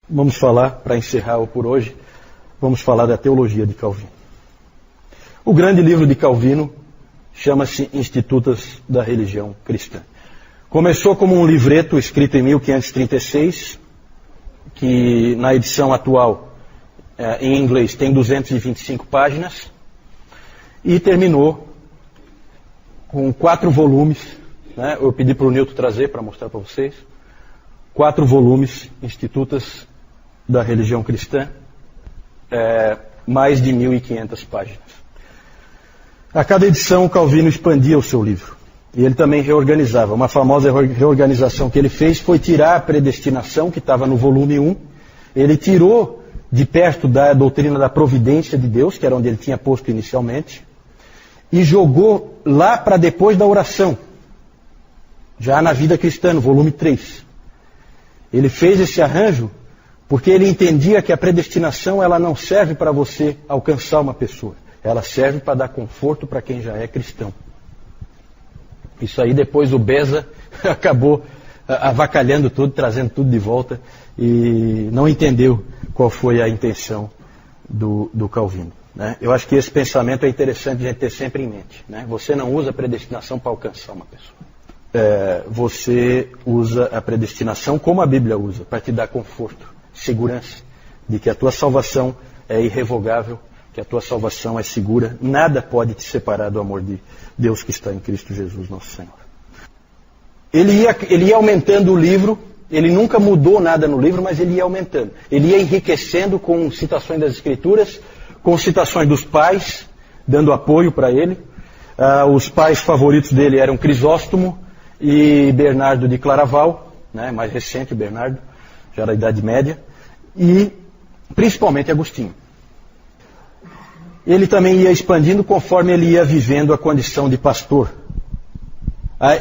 Vamos falar, para encerrar por hoje, vamos falar da teologia de Calvino. O grande livro de Calvino chama-se Institutas da Religião Cristã. Começou como um livreto escrito em 1536, que na edição atual, em inglês, tem 225 páginas, e terminou com 4 volumes, né? Eu pedi para o Nilton trazer para mostrar para vocês. 4 volumes, Institutas da Religião Cristã, mais de 1.500 páginas. A cada edição, Calvino expandia o seu livro. E ele também reorganizava. Uma famosa reorganização que ele fez foi tirar a predestinação, que estava no volume 1. Ele tirou de perto da doutrina da providência de Deus, que era onde ele tinha posto inicialmente, e jogou lá para depois da oração, já na vida cristã, no volume 3. Ele fez esse arranjo porque ele entendia que a predestinação ela não serve para você alcançar uma pessoa. Ela serve para dar conforto para quem já é cristão. Isso aí depois o Beza acabou avacalhando tudo, trazendo tudo de volta e não entendeu qual foi a intenção do Calvino. Né? Eu acho que esse pensamento é interessante a gente ter sempre em mente. Né? Você não usa a predestinação para alcançar uma pessoa. Você usa a predestinação como a Bíblia usa, para te dar conforto, segurança de que a tua salvação é irrevogável, que a tua salvação é segura, nada pode te separar do amor de Deus que está em Cristo Jesus, nosso Senhor. Ele ia aumentando o livro, ele nunca mudou nada no livro, mas ele ia aumentando. Ele ia enriquecendo com citações das Escrituras, com citações dos pais, dando apoio para ele. Os pais favoritos dele eram Crisóstomo e Bernardo de Claraval, né, mais recente o Bernardo, já da Idade Média, e principalmente Agostinho. Ele também ia expandindo conforme ele ia vivendo a condição de pastor.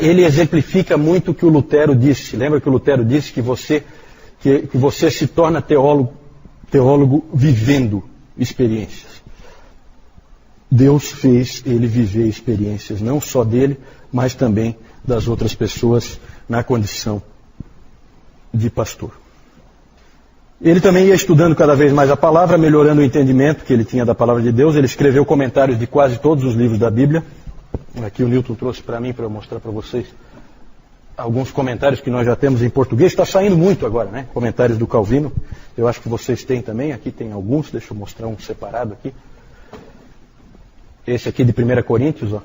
Ele exemplifica muito o que o Lutero disse. Lembra que o Lutero disse que você se torna teólogo vivendo experiências. Deus fez ele viver experiências, não só dele, mas também das outras pessoas na condição de pastor. Ele também ia estudando cada vez mais a palavra, melhorando o entendimento que ele tinha da palavra de Deus. Ele escreveu comentários de quase todos os livros da Bíblia. Aqui o Nilton trouxe para mim, para eu mostrar para vocês alguns comentários que nós já temos em português. Está saindo muito agora, né? Comentários do Calvino. Eu acho que vocês têm também. Aqui tem alguns. Deixa eu mostrar um separado aqui. Esse aqui de 1 Coríntios, ó,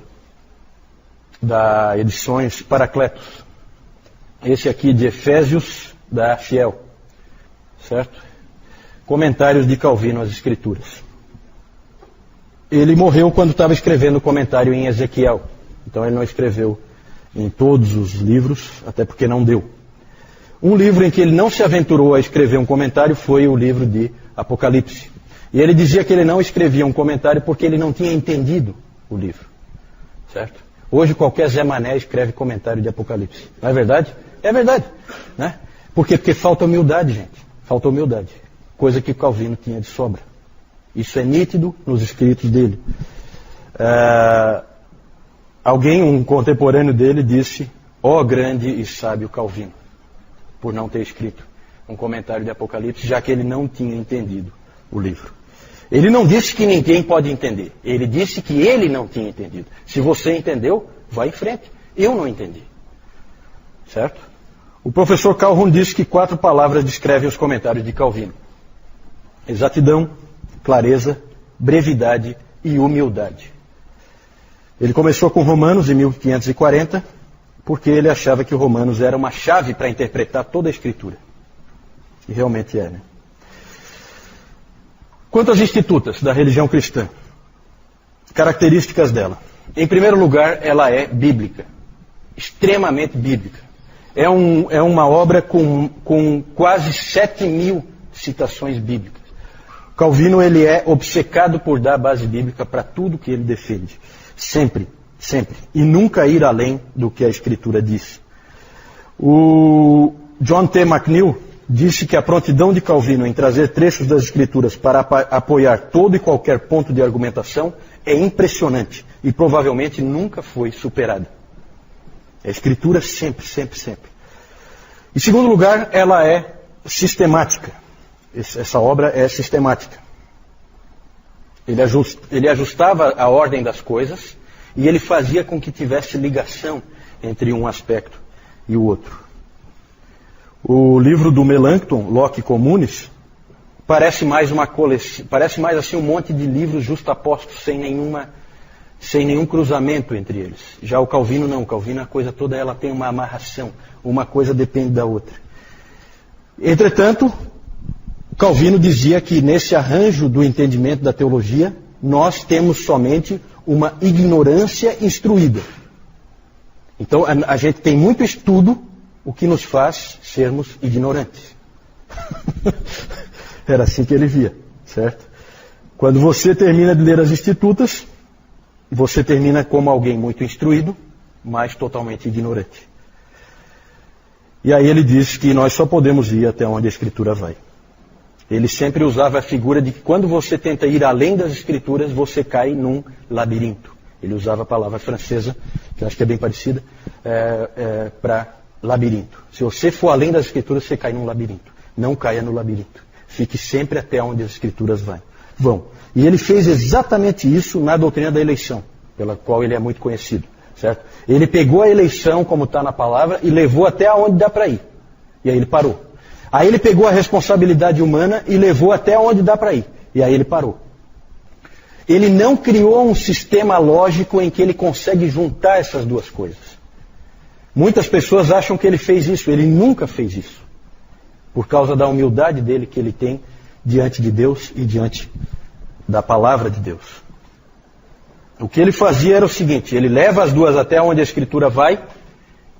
da Edições Paracletos. Esse aqui de Efésios, da Fiel. Certo? Comentários de Calvino às Escrituras. Ele morreu quando estava escrevendo o comentário em Ezequiel. Então ele não escreveu em todos os livros, até porque não deu. Um livro em que ele não se aventurou a escrever um comentário foi o livro de Apocalipse. E ele dizia que ele não escrevia um comentário porque ele não tinha entendido o livro. Certo? Hoje qualquer Zé Mané escreve comentário de Apocalipse. Não é verdade? É verdade. Né? Por quê? Porque falta humildade, gente. Falta humildade. Coisa que Calvino tinha de sobra. Isso é nítido nos escritos dele. Um contemporâneo dele, disse: ó grande e sábio Calvino, por não ter escrito um comentário de Apocalipse, já que ele não tinha entendido o livro. Ele não disse que ninguém pode entender. Ele disse que ele não tinha entendido. Se você entendeu, vá em frente. Eu não entendi. Certo? O professor Calhoun disse que 4 palavras descrevem os comentários de Calvino: exatidão, clareza, brevidade e humildade. Ele começou com Romanos em 1540, porque ele achava que o Romanos era uma chave para interpretar toda a Escritura. E realmente é, né? Quanto às institutas da religião cristã, características dela. Em primeiro lugar, ela é bíblica, extremamente bíblica. É uma obra com quase 7.000 citações bíblicas. Calvino ele é obcecado por dar base bíblica para tudo que ele defende. Sempre, sempre. E nunca ir além do que a Escritura diz. O John T. McNeill disse que a prontidão de Calvino em trazer trechos das Escrituras para apoiar todo e qualquer ponto de argumentação é impressionante e provavelmente nunca foi superada. A Escritura sempre, sempre, sempre. Em segundo lugar, ela é sistemática. essa obra é sistemática. Ele ajustava a ordem das coisas e ele fazia com que tivesse ligação entre um aspecto e o outro. O livro do Melanchthon, Locke Communis, parece mais assim um monte de livros justapostos, sem nenhum cruzamento entre eles. Já o Calvino não. O Calvino, a coisa toda ela tem uma amarração. Uma coisa depende da outra. Entretanto, Calvino dizia que nesse arranjo do entendimento da teologia, nós temos somente uma ignorância instruída. Então, a gente tem muito estudo, o que nos faz sermos ignorantes. Era assim que ele via, certo? Quando você termina de ler as Institutas, você termina como alguém muito instruído, mas totalmente ignorante. E aí ele diz que nós só podemos ir até onde a Escritura vai. Ele sempre usava a figura de que quando você tenta ir além das Escrituras, você cai num labirinto. Ele usava a palavra francesa, que eu acho que é bem parecida, para labirinto. Se você for além das Escrituras, você cai num labirinto. Não caia no labirinto. Fique sempre até onde as Escrituras vão. E ele fez exatamente isso na doutrina da eleição, pela qual ele é muito conhecido. Certo? Ele pegou a eleição, como está na palavra, e levou até onde dá para ir. E aí ele parou. Aí ele pegou a responsabilidade humana e levou até onde dá para ir. E aí ele parou. Ele não criou um sistema lógico em que ele consegue juntar essas duas coisas. Muitas pessoas acham que ele fez isso. Ele nunca fez isso. Por causa da humildade dele que ele tem diante de Deus e diante da palavra de Deus. O que ele fazia era o seguinte: ele leva as duas até onde a Escritura vai,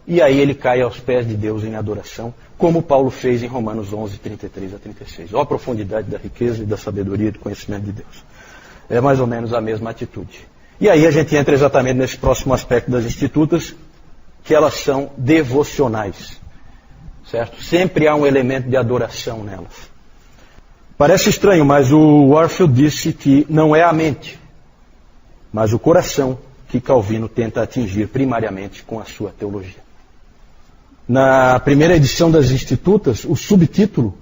e aí ele cai aos pés de Deus em adoração, como Paulo fez em Romanos 11, 33 a 36. Ó a profundidade da riqueza e da sabedoria e do conhecimento de Deus. É mais ou menos a mesma atitude. E aí a gente entra exatamente nesse próximo aspecto das Institutas, que elas são devocionais. Certo? Sempre há um elemento de adoração nelas. Parece estranho, mas o Warfield disse que não é a mente, mas o coração que Calvino tenta atingir primariamente com a sua teologia. Na primeira edição das Institutas, o subtítulo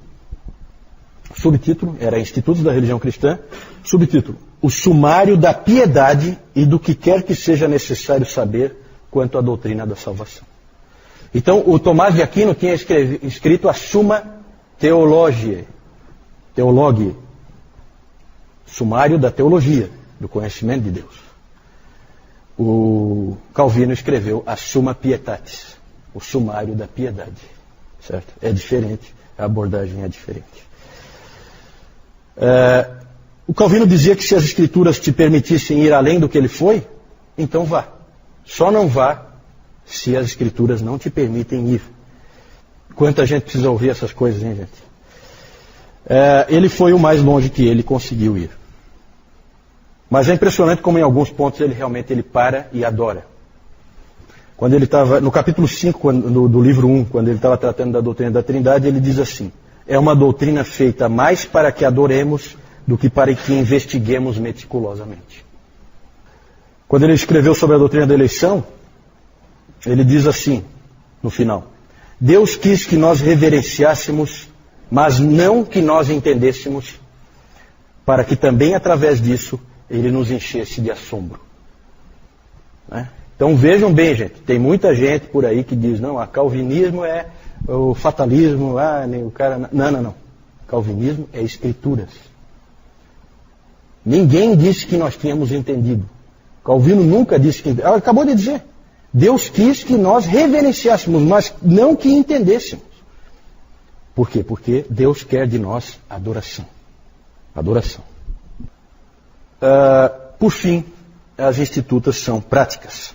era Institutos da Religião Cristã, subtítulo: O sumário da piedade e do que quer que seja necessário saber quanto à doutrina da salvação. Então, o Tomás de Aquino tinha escrito a Summa Theologiae, sumário da teologia, do conhecimento de Deus. O Calvino escreveu a Summa Pietatis, o sumário da piedade. Certo? É diferente, a abordagem é diferente. O Calvino dizia que se as Escrituras te permitissem ir além do que ele foi, então vá. Só não vá se as Escrituras não te permitem ir. Quanta gente precisa ouvir essas coisas, hein, gente? Ele foi o mais longe que ele conseguiu ir. Mas é impressionante como em alguns pontos ele para e adora. Quando ele estava, no capítulo 5 do livro 1, quando ele estava tratando da doutrina da Trindade, ele diz assim: é uma doutrina feita mais para que adoremos do que para que investiguemos meticulosamente. Quando ele escreveu sobre a doutrina da eleição, ele diz assim, no final: Deus quis que nós reverenciássemos, mas não que nós entendêssemos, para que também através disso ele nos enchesse de assombro. Né? Então vejam bem, gente, tem muita gente por aí que diz: não, calvinismo é o fatalismo, nem o cara... Não. Calvinismo é Escrituras. Ninguém disse que nós tínhamos entendido. Calvino nunca disse que... acabou de dizer. Deus quis que nós reverenciássemos, mas não que entendêssemos. Por quê? Porque Deus quer de nós adoração. Adoração. Por fim, as Institutas são práticas.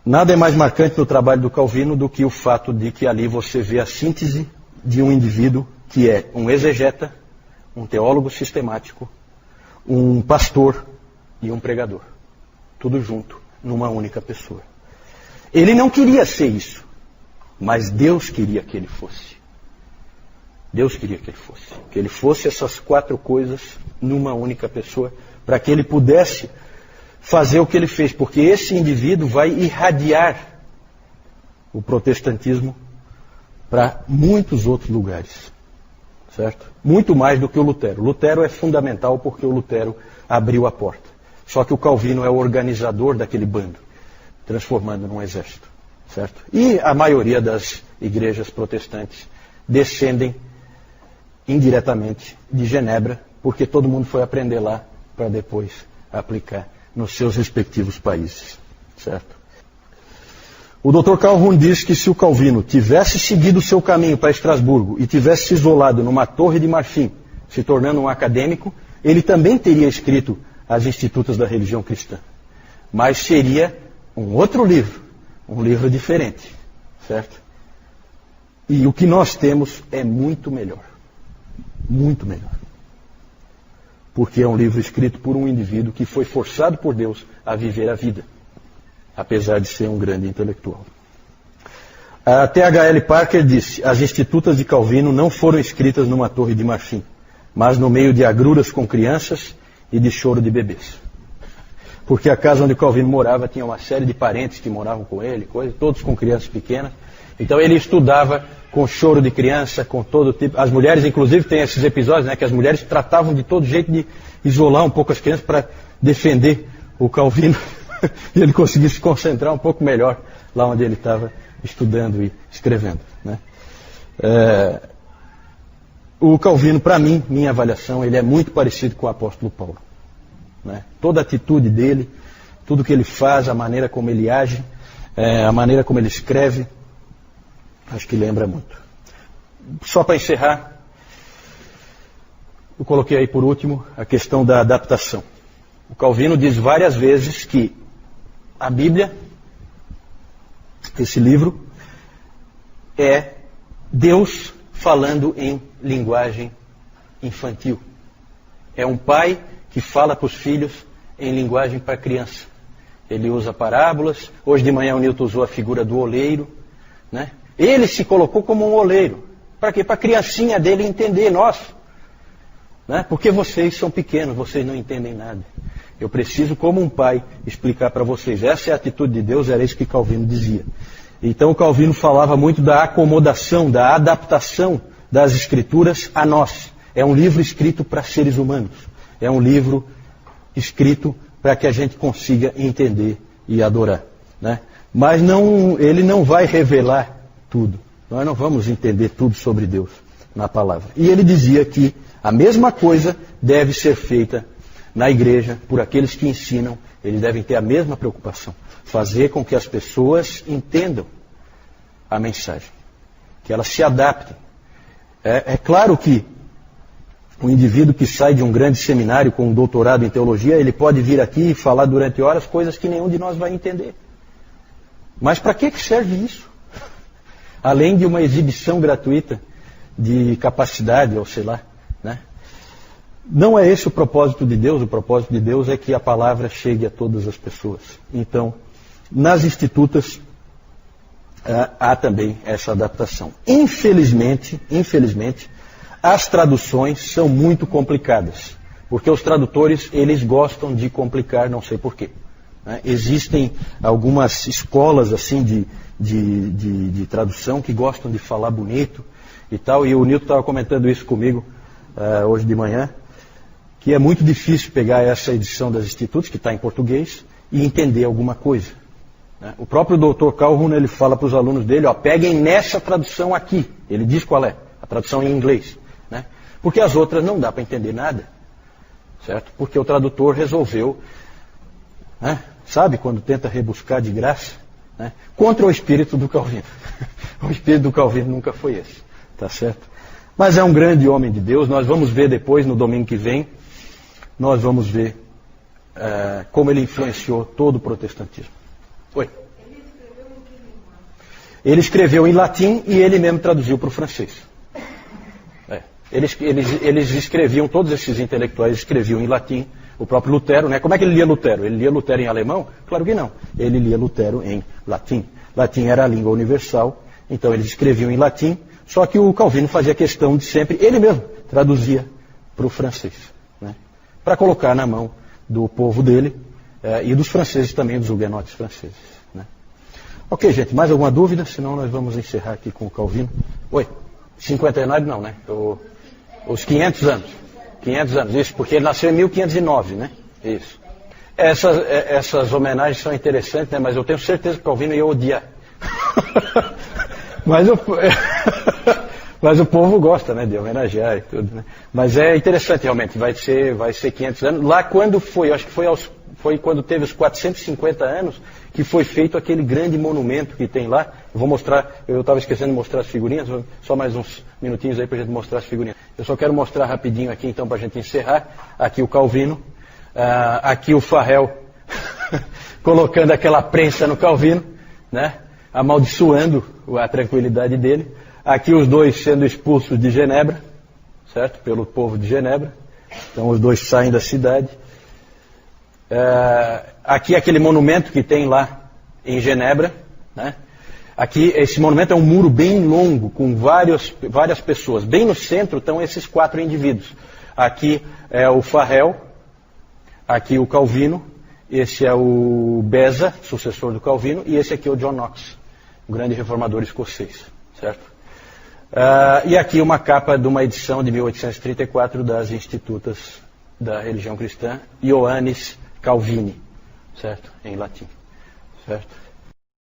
Nada é mais marcante no trabalho do Calvino do que o fato de que ali você vê a síntese de um indivíduo que é um exegeta, um teólogo sistemático, um pastor e um pregador. Tudo junto, numa única pessoa. Ele não queria ser isso, mas Deus queria que ele fosse. Deus queria que ele fosse. Que ele fosse essas quatro coisas numa única pessoa, para que ele pudesse fazer o que ele fez, porque esse indivíduo vai irradiar o protestantismo para muitos outros lugares. certo? Muito mais do que o Lutero. Lutero é fundamental porque o Lutero abriu a porta. Só que o Calvino é o organizador daquele bando, transformando num exército, certo? E a maioria das igrejas protestantes descendem indiretamente de Genebra, porque todo mundo foi aprender lá para depois aplicar nos seus respectivos países, certo? O Dr. Calhoun diz que se o Calvino tivesse seguido o seu caminho para Estrasburgo e tivesse se isolado numa torre de marfim, se tornando um acadêmico, ele também teria escrito as Institutas da Religião Cristã. Mas seria um outro livro, um livro diferente, certo? E o que nós temos é muito melhor. Muito melhor. Porque é um livro escrito por um indivíduo que foi forçado por Deus a viver a vida, apesar de ser um grande intelectual. A T.H.L. Parker disse: as Institutas de Calvino não foram escritas numa torre de marfim, mas no meio de agruras com crianças e de choro de bebês. Porque a casa onde Calvino morava tinha uma série de parentes que moravam com ele, todos com crianças pequenas. Então ele estudava com choro de criança, com todo tipo. As mulheres, inclusive, têm esses episódios, né, que as mulheres tratavam de todo jeito de isolar um pouco as crianças para defender o Calvino e ele conseguia se concentrar um pouco melhor lá onde ele estava estudando e escrevendo, né? O Calvino, para mim, minha avaliação, ele é muito parecido com o apóstolo Paulo, né? Toda a atitude dele, tudo que ele faz, a maneira como ele age, a maneira como ele escreve, acho que lembra muito. Só para encerrar, eu coloquei aí por último a questão da adaptação. O Calvino diz várias vezes que a Bíblia, esse livro, é Deus falando em linguagem infantil. É um pai que fala para os filhos em linguagem para criança. Ele usa parábolas. Hoje de manhã o Newton usou a figura do oleiro, né? Ele se colocou como um oleiro. Para quê? Para a criancinha dele entender, nós. Né? Porque vocês são pequenos, vocês não entendem nada. Eu preciso, como um pai, explicar para vocês. Essa é a atitude de Deus, era isso que Calvino dizia. Então Calvino falava muito da acomodação, da adaptação das Escrituras a nós. É um livro escrito para seres humanos. É um livro escrito para que a gente consiga entender e adorar, né? Mas ele não vai revelar tudo. Nós não vamos entender tudo sobre Deus na palavra. E ele dizia que a mesma coisa deve ser feita na igreja por aqueles que ensinam. Eles devem ter a mesma preocupação. Fazer com que as pessoas entendam a mensagem. Que elas se adaptem. É claro que um indivíduo que sai de um grande seminário com um doutorado em teologia, ele pode vir aqui e falar durante horas coisas que nenhum de nós vai entender. Mas para que serve isso? Além de uma exibição gratuita de capacidade, ou sei lá, né? Não é esse o propósito de Deus. O propósito de Deus é que a palavra chegue a todas as pessoas. Então, nas Institutas, há também essa adaptação. Infelizmente, as traduções são muito complicadas. Porque os tradutores, eles gostam de complicar, não sei porquê. Né? Existem algumas escolas assim de tradução que gostam de falar bonito e tal. E o Newton estava comentando isso comigo hoje de manhã, que é muito difícil pegar essa edição das Institutos, que está em português, e entender alguma coisa. Né? O próprio Dr. Calhoun, ele fala para os alunos dele, peguem nessa tradução aqui. Ele diz qual é, a tradução em inglês. Né? Porque as outras não dá para entender nada. Certo? Porque o tradutor resolveu, né? Sabe, quando tenta rebuscar de graça, né? Contra o espírito do Calvino. O espírito do Calvino nunca foi esse. Tá certo? Mas é um grande homem de Deus. Nós vamos ver depois, no domingo que vem, nós vamos ver como ele influenciou todo o protestantismo. Oi? Ele escreveu em latim e ele mesmo traduziu para o francês. Eles escreviam, todos esses intelectuais escreviam em latim. O próprio Lutero, né? Como é que ele lia Lutero? Ele lia Lutero em alemão? Claro que não. Ele lia Lutero em latim. Latim era a língua universal, então eles escreviam em latim. Só que o Calvino fazia questão de sempre, ele mesmo traduzia para o francês, né? Para colocar na mão do povo dele e dos franceses também, dos huguenotes franceses. Né? Ok, gente, mais alguma dúvida? Senão nós vamos encerrar aqui com o Calvino. Oi, 59 não, né? Os 500 anos. 500 anos, isso, porque ele nasceu em 1509, né? Isso. Essas homenagens são interessantes, né? Mas eu tenho certeza que o Calvino ia odiar. Mas o povo gosta, né, de homenagear e tudo, né? Mas é interessante, realmente, vai ser 500 anos. Lá quando foi, acho que foi quando teve os 450 anos, que foi feito aquele grande monumento que tem lá. Eu vou mostrar, eu estava esquecendo de mostrar as figurinhas, só mais uns minutinhos aí para a gente mostrar as figurinhas. Eu só quero mostrar rapidinho aqui, então, para a gente encerrar. Aqui o Calvino, aqui o Farel, colocando aquela prensa no Calvino, né? Amaldiçoando a tranquilidade dele. Aqui os dois sendo expulsos de Genebra, certo? Pelo povo de Genebra. Então os dois saem da cidade. Aqui aquele monumento que tem lá em Genebra, né? Aqui esse monumento é um muro bem longo, com várias pessoas. Bem no centro estão esses 4 indivíduos. Aqui é o Farel, aqui o Calvino, esse é o Beza, sucessor do Calvino, e esse aqui é o John Knox, o grande reformador escocês, certo? E aqui uma capa de uma edição de 1834 das Institutas da Religião Cristã, Ioannis Calvini, certo? Em latim, certo?